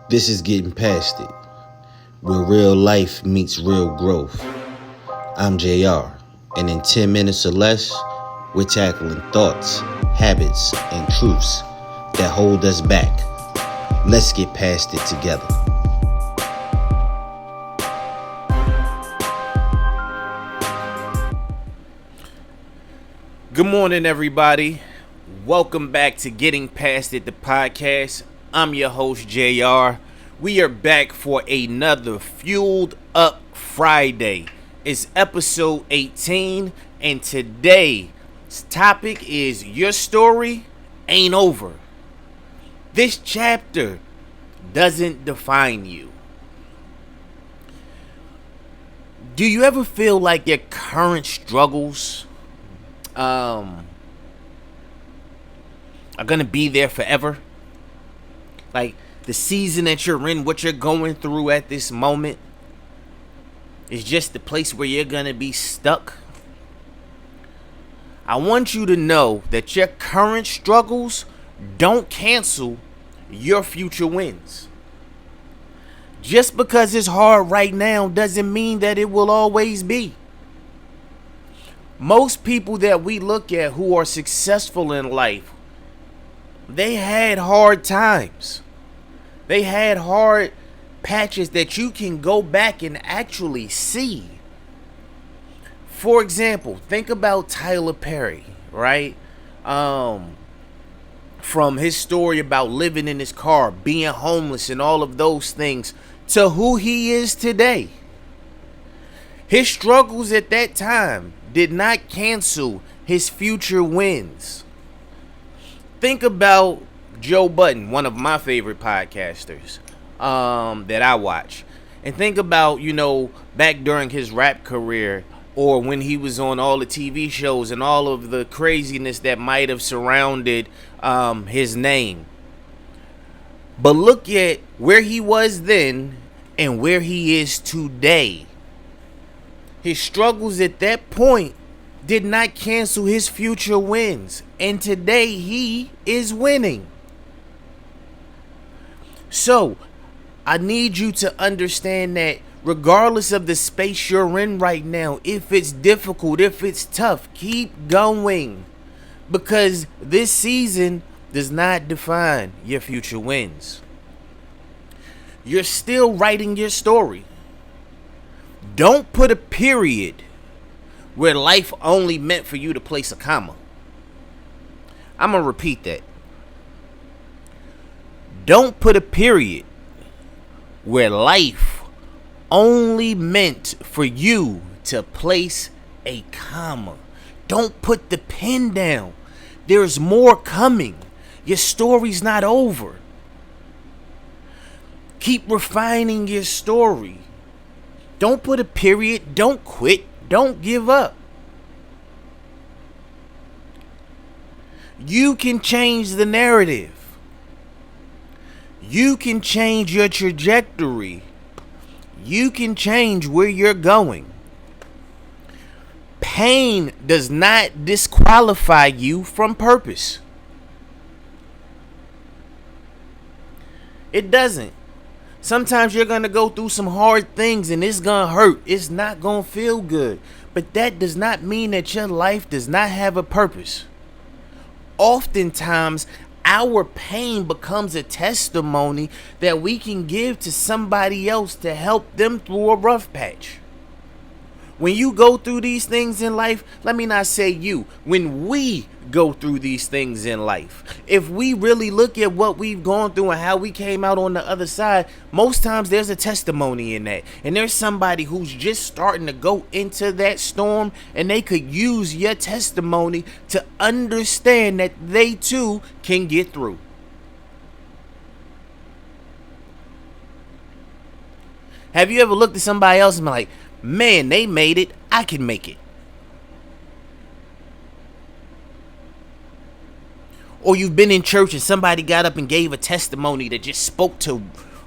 This is Getting Past It, where real life meets real growth. I'm JR, and in 10 minutes or less, we're tackling thoughts, habits, and truths that hold us back. Let's get past it together. Good morning, everybody. Welcome back to Getting Past It, the podcast. I'm your host, JR. We are back for another Fueled Up Friday. It's episode 18, and today's topic is Your Story Ain't Over. This chapter doesn't define you. Do you ever feel like your current struggles are gonna be there forever? Like the season that you're in, what you're going through at this moment is just the place where you're gonna be stuck. I want you to know that your current struggles don't cancel your future wins. Just because it's hard right now doesn't mean that it will always be. Most people that we look at who are successful in life, they had hard times. They had hard patches that you can go back and actually see. For example, think about Tyler Perry, right? From his story about living in his car, being homeless, and all of those things, to who he is today. His struggles at that time did not cancel his future wins. Think about Joe Budden, one of my favorite podcasters that I watch. And think about, back during his rap career or when he was on all the TV shows and all of the craziness that might have surrounded his name. But look at where he was then and where he is today. His struggles at that point did not cancel his future wins. And today he is winning. So, I need you to understand that regardless of the space you're in right now, if it's difficult, if it's tough, keep going. Because this season does not define your future wins. You're still writing your story. Don't put a period where life only meant for you to place a comma. I'm going to repeat that. Don't put a period where life only meant for you to place a comma. Don't put the pen down. There's more coming. Your story's not over. Keep refining your story. Don't put a period. Don't quit. Don't give up. You can change the narrative. You can change your trajectory. You can change where you're going. Pain does not disqualify you from purpose. It doesn't. Sometimes you're going to go through some hard things and it's going to hurt. It's not going to feel good. But that does not mean that your life does not have a purpose. Oftentimes, our pain becomes a testimony that we can give to somebody else to help them through a rough patch. When you go through these things in life, let me not say you, when we go through these things in life, if we really look at what we've gone through and how we came out on the other side, most times there's a testimony in that. And there's somebody who's just starting to go into that storm, and they could use your testimony to understand that they too can get through. Have you ever looked at somebody else and been like, man, they made it, I can make it? Or you've been in church and somebody got up and gave a testimony that just spoke to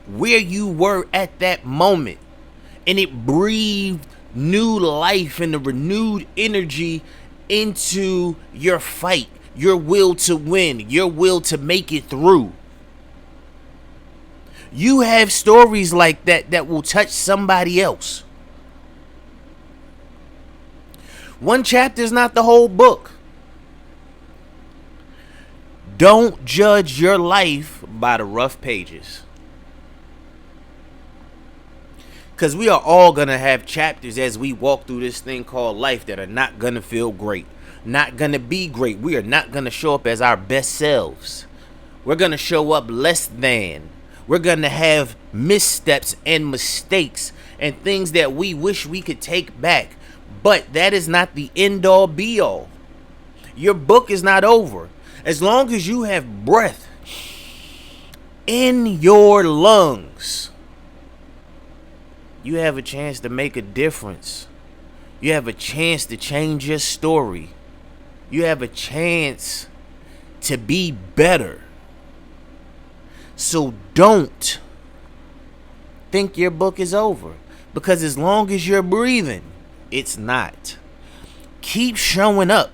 where you were at that moment. And it breathed new life and the renewed energy into your fight, your will to win, your will to make it through. You have stories like that that will touch somebody else. One chapter is not the whole book. Don't judge your life by the rough pages. Because we are all going to have chapters as we walk through this thing called life that are not going to feel great. Not going to be great. We are not going to show up as our best selves. We're going to show up less than. We're going to have missteps and mistakes and things that we wish we could take back. But that is not the end all be all. Your book is not over. As long as you have breath in your lungs, you have a chance to make a difference. You have a chance to change your story. You have a chance to be better. So don't think your book is over, because as long as you're breathing, it's not. Keep showing up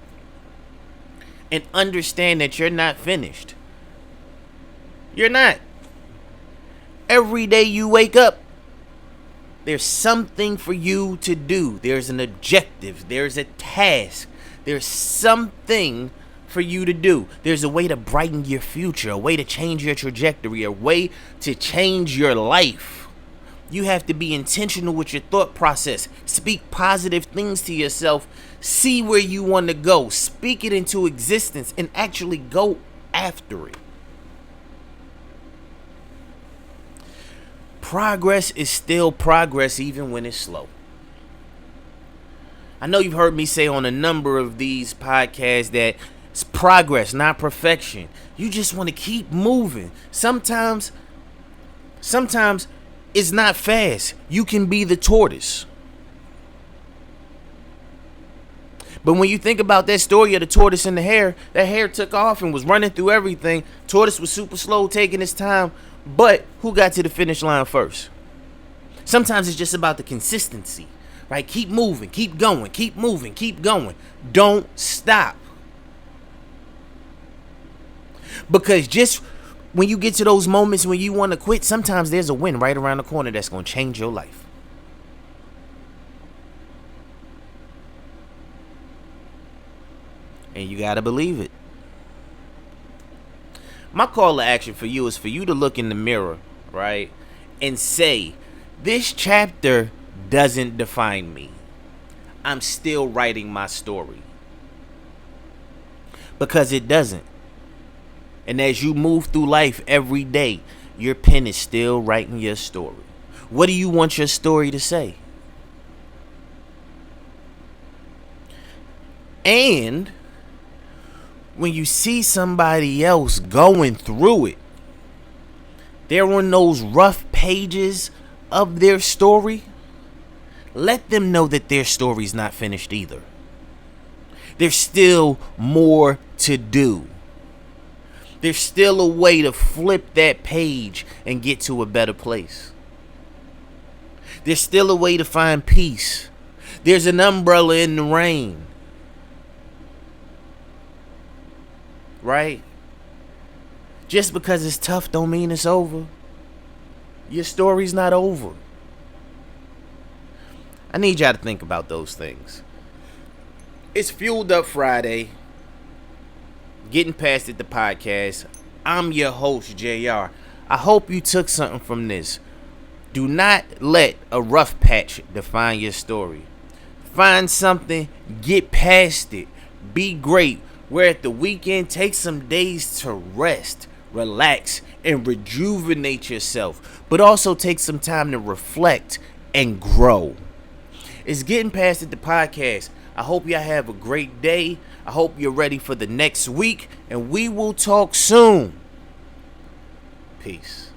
and understand that you're not finished. You're not. Every day you wake up, there's something for you to do. There's an objective. There's a task. There's something for you to do. There's a way to brighten your future, a way to change your trajectory, a way to change your life. You have to be intentional with your thought process. Speak positive things to yourself. See where you want to go. Speak it into existence and actually go after it. Progress is still progress even when it's slow. I know you've heard me say on a number of these podcasts that it's progress, not perfection. You just want to keep moving. Sometimes it's not fast. You can be the tortoise. But when you think about that story of the tortoise and the hare, that hare took off and was running through everything. Tortoise was super slow, taking his time. But who got to the finish line first? Sometimes it's just about the consistency, right? Keep moving, keep going, keep moving, keep going. Don't stop. Because just when you get to those moments when you want to quit, sometimes there's a win right around the corner that's going to change your life. And you got to believe it. My call to action for you is for you to look in the mirror, right? And say, this chapter doesn't define me. I'm still writing my story. Because it doesn't. And as you move through life every day, your pen is still writing your story. What do you want your story to say? And when you see somebody else going through it, they're on those rough pages of their story, let them know that their story's not finished either. There's still more to do. There's still a way to flip that page and get to a better place. There's still a way to find peace. There's an umbrella in the rain. Right? Just because it's tough don't mean it's over. Your story's not over. I need y'all to think about those things. It's Fueled Up Friday. Getting Past It, the podcast. I'm your host, JR. I hope you took something from this. Do not let a rough patch define your story. Find something, get past it. Be great. We're at the weekend. Take some days to rest, relax, and rejuvenate yourself. But also take some time to reflect and grow. It's Getting Past It, the podcast. I hope y'all have a great day. I hope you're ready for the next week. And we will talk soon. Peace.